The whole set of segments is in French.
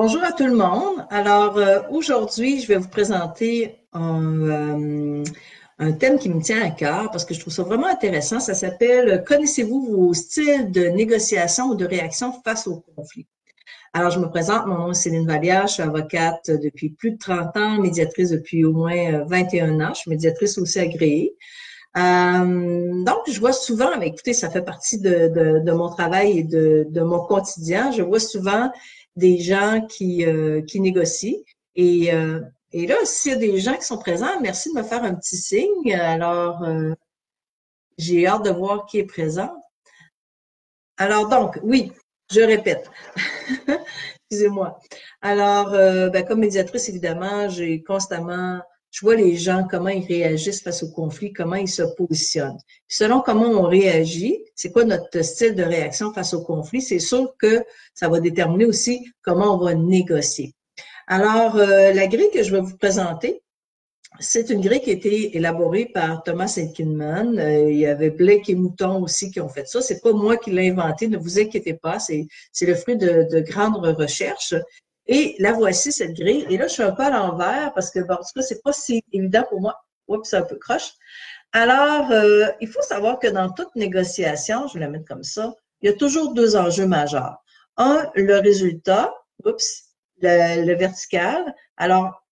Bonjour à tout le monde. Alors, aujourd'hui, je vais vous présenter un thème qui me tient à cœur parce que je trouve ça vraiment intéressant. Ça s'appelle « Connaissez-vous vos styles de négociation ou de réaction face au conflit ?» Alors, je me présente, mon nom est Céline Vallière, je suis avocate depuis plus de 30 ans, médiatrice depuis au moins 21 ans. Je suis médiatrice aussi agréée. Donc, je vois souvent, mais écoutez, ça fait partie de mon travail et de mon quotidien. Je vois souvent des gens qui négocient. Et, euh, et là, s'il y a des gens qui sont présents, merci de me faire un petit signe. Alors, j'ai hâte de voir qui est présent. Alors, donc, oui, je répète. Excusez-moi. Alors, comme médiatrice, évidemment, je vois les gens, comment ils réagissent face au conflit, comment ils se positionnent. Selon comment on réagit, c'est quoi notre style de réaction face au conflit, c'est sûr que ça va déterminer aussi comment on va négocier. Alors, la grille que je vais vous présenter, c'est une grille qui a été élaborée par Thomas Enkindman. Il y avait Blake et Mouton aussi qui ont fait ça. C'est pas moi qui l'ai inventé, ne vous inquiétez pas. C'est le fruit de grandes recherches. Et la voici, cette grille. Et là, je suis un peu à l'envers parce que, bon, en tout cas, c'est pas si évident pour moi. Oups, c'est un peu croche. Alors, il faut savoir que dans toute négociation, je vais la mettre comme ça, il y a toujours deux enjeux majeurs. Un, le résultat. Oups, le vertical. Alors,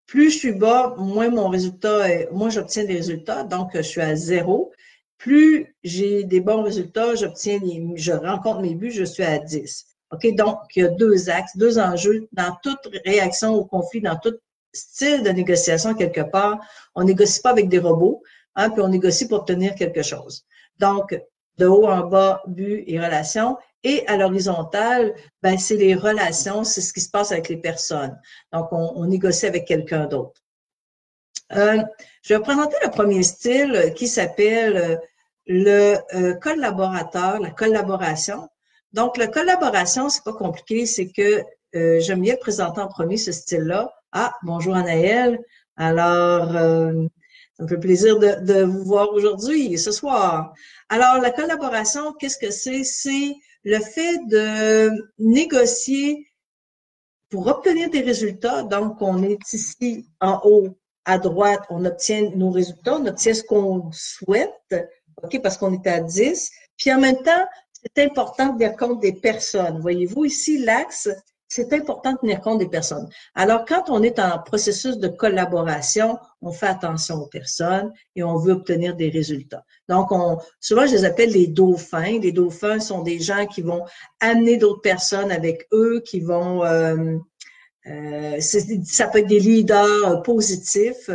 plus je suis bas, moins moins j'obtiens des résultats, donc je suis à 0. Plus j'ai des bons résultats, je rencontre mes buts, je suis à 10. OK, donc il y a deux axes, deux enjeux dans toute réaction au conflit, dans tout style de négociation quelque part. On négocie pas avec des robots, hein, puis on négocie pour obtenir quelque chose. Donc, de haut en bas, but et relations. Et à l'horizontale, ben, c'est les relations, c'est ce qui se passe avec les personnes. Donc, on négocie avec quelqu'un d'autre. Je vais présenter le premier style qui s'appelle le collaborateur, la collaboration. Donc, la collaboration, c'est pas compliqué, c'est que j'aime bien le présenter en premier, ce style-là. Ah, bonjour Anaëlle. Alors, ça me fait plaisir de vous voir aujourd'hui, ce soir. Alors, la collaboration, qu'est-ce que c'est? C'est le fait de négocier pour obtenir des résultats. Donc, on est ici en haut à droite, on obtient nos résultats, on obtient ce qu'on souhaite, OK, parce qu'on est à 10. Puis en même temps, c'est important de tenir compte des personnes. Voyez-vous ici l'axe, c'est important de tenir compte des personnes. Alors, quand on est en processus de collaboration, on fait attention aux personnes et on veut obtenir des résultats. Donc, souvent, je les appelle les dauphins. Les dauphins sont des gens qui vont amener d'autres personnes avec eux, qui vont... ça peut être des leaders positifs.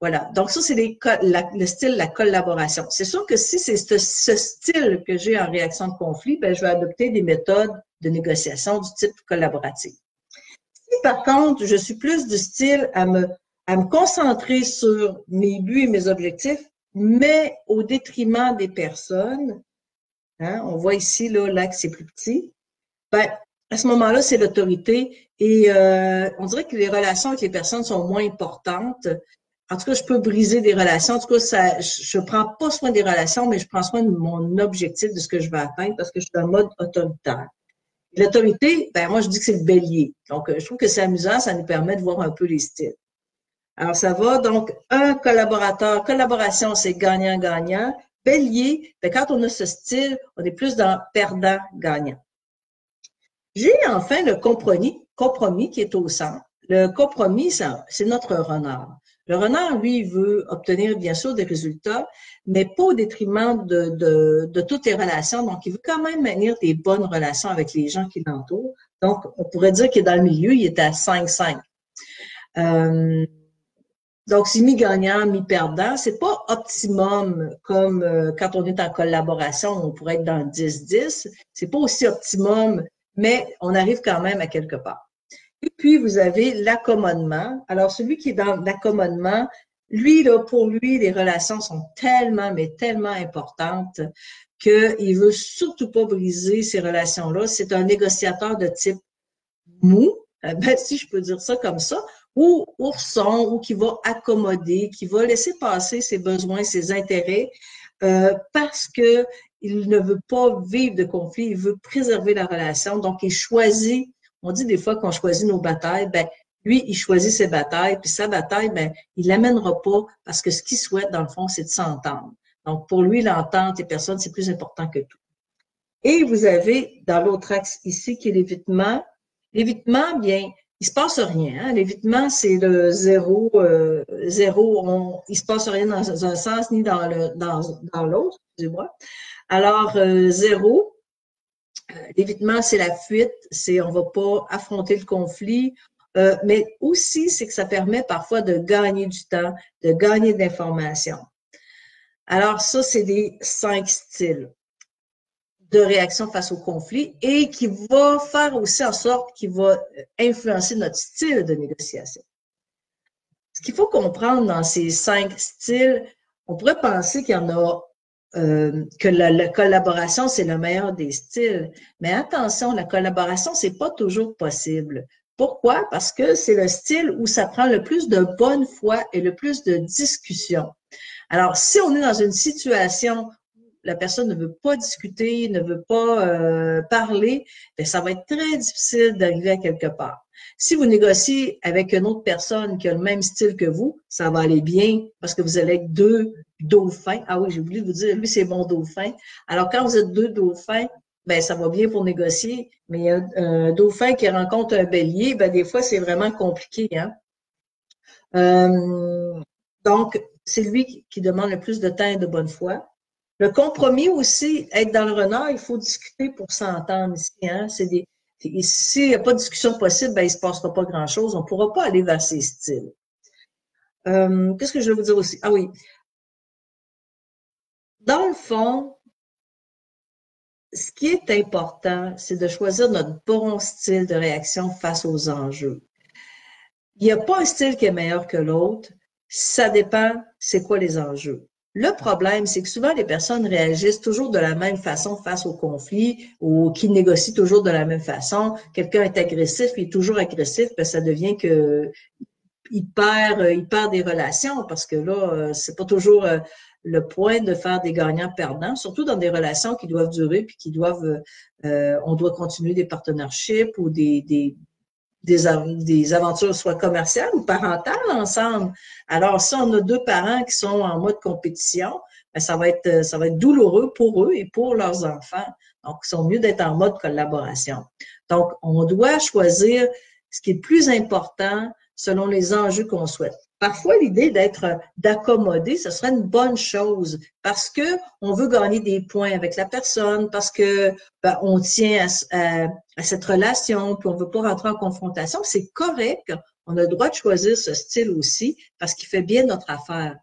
Voilà. Donc, ça, c'est le style de la collaboration. C'est sûr que si c'est ce style que j'ai en réaction de conflit, ben, je vais adopter des méthodes de négociation du type collaboratif. Si, par contre, je suis plus du style à me concentrer sur mes buts et mes objectifs, mais au détriment des personnes, hein, on voit ici, là, l'axe est plus petit, ben, à ce moment-là, c'est l'autorité et on dirait que les relations avec les personnes sont moins importantes. En tout cas, je peux briser des relations. En tout cas, je prends pas soin des relations, mais je prends soin de mon objectif, de ce que je veux atteindre parce que je suis en mode autoritaire. L'autorité, ben moi, je dis que c'est le bélier. Donc, je trouve que c'est amusant, ça nous permet de voir un peu les styles. Alors, ça va. Donc, un collaborateur, collaboration, c'est gagnant-gagnant. Bélier, ben, quand on a ce style, on est plus dans perdant-gagnant. J'ai enfin le compromis qui est au centre. Le compromis, c'est notre renard. Le renard, lui, il veut obtenir bien sûr des résultats, mais pas au détriment de toutes les relations. Donc, il veut quand même maintenir des bonnes relations avec les gens qui l'entourent. Donc, on pourrait dire qu'il est dans le milieu, il est à 5-5. Donc, c'est mi-gagnant, mi-perdant. C'est pas optimum comme quand on est en collaboration, on pourrait être dans le 10-10. C'est pas aussi optimum, mais on arrive quand même à quelque part. Et puis, vous avez l'accommodement. Alors, celui qui est dans l'accommodement, lui, là, pour lui, les relations sont tellement, mais tellement importantes qu'il veut surtout pas briser ces relations-là. C'est un négociateur de type mou, ben, si je peux dire ça comme ça, ou ourson, ou qui va accommoder, qui va laisser passer ses besoins, ses intérêts, parce que il ne veut pas vivre de conflit, il veut préserver la relation, donc il choisit, On dit des fois qu'on choisit nos batailles, ben lui, il choisit ses batailles, puis sa bataille, ben il l'amènera pas parce que ce qu'il souhaite, dans le fond, c'est de s'entendre. Donc, pour lui, l'entente et personne, c'est plus important que tout. Et vous avez, dans l'autre axe ici, qui est l'évitement. L'évitement, bien, il se passe rien. Hein? L'évitement, c'est le zéro, il se passe rien dans un sens ni dans l'autre, excusez-moi. Alors, zéro, l'évitement, c'est la fuite, c'est on va pas affronter le conflit, mais aussi, c'est que ça permet parfois de gagner du temps, de gagner de l'information. Alors, ça, c'est les 5 styles de réaction face au conflit et qui va faire aussi en sorte qu'il va influencer notre style de négociation. Ce qu'il faut comprendre dans ces 5 styles, on pourrait penser qu'il y en a, que la collaboration, c'est le meilleur des styles. Mais attention, la collaboration, c'est pas toujours possible. Pourquoi? Parce que c'est le style où ça prend le plus de bonne foi et le plus de discussion. Alors, si on est dans une situation la personne ne veut pas discuter, ne veut pas parler, bien, ça va être très difficile d'arriver à quelque part. Si vous négociez avec une autre personne qui a le même style que vous, ça va aller bien parce que vous allez être 2 dauphins. Ah oui, j'ai oublié de vous dire, lui, c'est mon dauphin. Alors, quand vous êtes 2 dauphins, ben ça va bien pour négocier, mais un dauphin qui rencontre un bélier, ben des fois, c'est vraiment compliqué. Hein? Donc, c'est lui qui demande le plus de temps et de bonne foi. Le compromis aussi, être dans le renard, il faut discuter pour s'entendre ici. Hein? S'il n'y a pas de discussion possible, ben, il ne se passera pas grand-chose. On ne pourra pas aller vers ces styles. Qu'est-ce que je vais vous dire aussi? Ah oui. Dans le fond, ce qui est important, c'est de choisir notre bon style de réaction face aux enjeux. Il n'y a pas un style qui est meilleur que l'autre. Ça dépend, c'est quoi les enjeux. Le problème, c'est que souvent, les personnes réagissent toujours de la même façon face au conflit ou qui négocient toujours de la même façon. Quelqu'un est agressif, il est toujours agressif, ben ça devient que il perd des relations parce que là, c'est pas toujours le point de faire des gagnants-perdants, surtout dans des relations qui doivent durer puis qui doivent, on doit continuer des partenariats ou des aventures soit commerciales ou parentales ensemble. Alors, si on a 2 parents qui sont en mode compétition, ben, ça va être douloureux pour eux et pour leurs enfants. Donc, ils sont mieux d'être en mode collaboration. Donc, on doit choisir ce qui est le plus important selon les enjeux qu'on souhaite. Parfois, l'idée d'accommoder, ce serait une bonne chose parce que on veut gagner des points avec la personne, parce que ben, on tient à cette relation, puis on veut pas rentrer en confrontation. C'est correct. On a le droit de choisir ce style aussi parce qu'il fait bien notre affaire.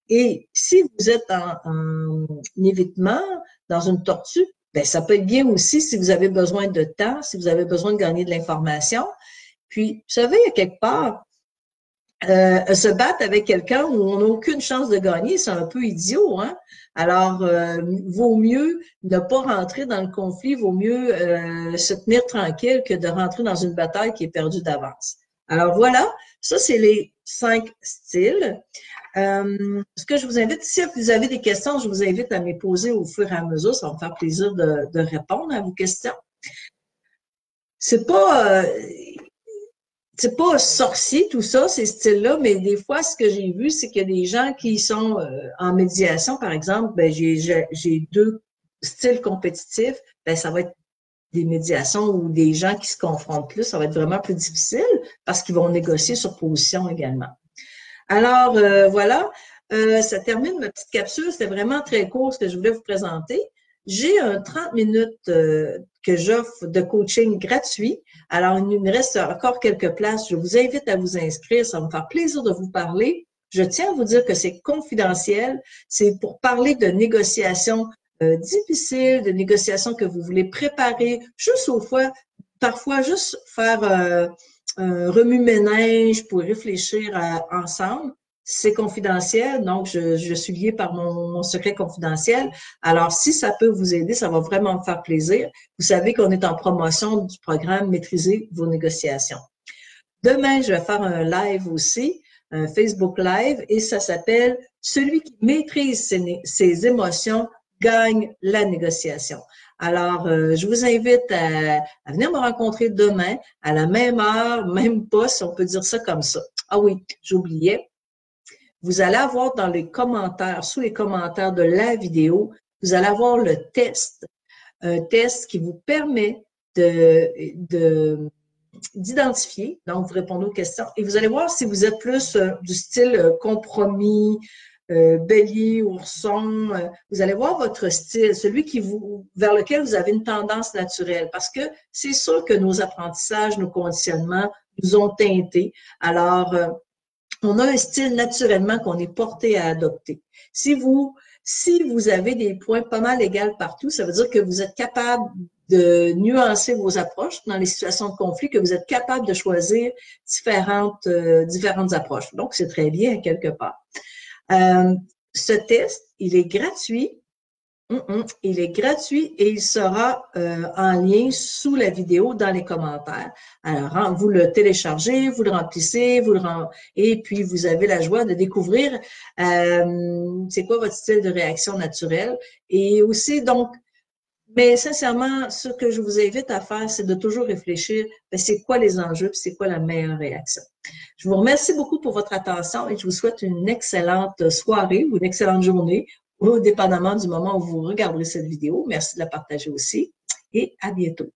Et si vous êtes en évitement, dans une tortue, ben ça peut être bien aussi si vous avez besoin de temps, si vous avez besoin de gagner de l'information. Puis, vous savez, à quelque part, se battre avec quelqu'un où on n'a aucune chance de gagner, c'est un peu idiot, hein? Alors, vaut mieux ne pas rentrer dans le conflit, vaut mieux se tenir tranquille que de rentrer dans une bataille qui est perdue d'avance. Alors voilà, ça c'est les 5 styles. Ce que je vous invite, si vous avez des questions, je vous invite à me les poser au fur et à mesure, ça va me faire plaisir de répondre à vos questions. C'est pas sorcier tout ça, ces styles-là, mais des fois, ce que j'ai vu, c'est qu'il y a des gens qui sont en médiation, par exemple, ben j'ai 2 styles compétitifs, ben ça va être des médiations ou des gens qui se confrontent plus, ça va être vraiment plus difficile parce qu'ils vont négocier sur position également. Alors, voilà, ça termine ma petite capsule, c'était vraiment très court ce que je voulais vous présenter. J'ai un 30 minutes que j'offre de coaching gratuit. Alors, il me reste encore quelques places. Je vous invite à vous inscrire. Ça va me faire plaisir de vous parler. Je tiens à vous dire que c'est confidentiel. C'est pour parler de négociations difficiles, de négociations que vous voulez préparer, juste parfois juste faire un remue-ménage pour réfléchir ensemble. C'est confidentiel, donc je suis liée par mon secret confidentiel. Alors, si ça peut vous aider, ça va vraiment me faire plaisir. Vous savez qu'on est en promotion du programme Maîtriser vos négociations. Demain, je vais faire un live aussi, un Facebook Live, et ça s'appelle « Celui qui maîtrise ses émotions gagne la négociation ». Alors, je vous invite à venir me rencontrer demain à la même heure, même pas, si on peut dire ça comme ça. Ah oui, j'oubliais. Vous allez avoir dans les commentaires, sous les commentaires de la vidéo, vous allez avoir le test. Un test qui vous permet d'identifier, donc vous répondez aux questions, et vous allez voir si vous êtes plus du style compromis, bélier, ourson, vous allez voir votre style, celui vers lequel vous avez une tendance naturelle, parce que c'est sûr que nos apprentissages, nos conditionnements nous ont teintés. Alors, on a un style naturellement qu'on est porté à adopter. Si vous avez des points pas mal égaux partout, ça veut dire que vous êtes capable de nuancer vos approches dans les situations de conflit, que vous êtes capable de choisir différentes approches. Donc, c'est très bien quelque part. Ce test, il est gratuit. Il est gratuit et il sera en lien sous la vidéo dans les commentaires. Alors, vous le téléchargez, vous le remplissez, et puis vous avez la joie de découvrir c'est quoi votre style de réaction naturelle. Et aussi, donc, mais sincèrement, ce que je vous invite à faire, c'est de toujours réfléchir, c'est quoi les enjeux, puis c'est quoi la meilleure réaction. Je vous remercie beaucoup pour votre attention et je vous souhaite une excellente soirée ou une excellente journée, ou dépendamment du moment où vous regarderez cette vidéo. Merci de la partager aussi et à bientôt.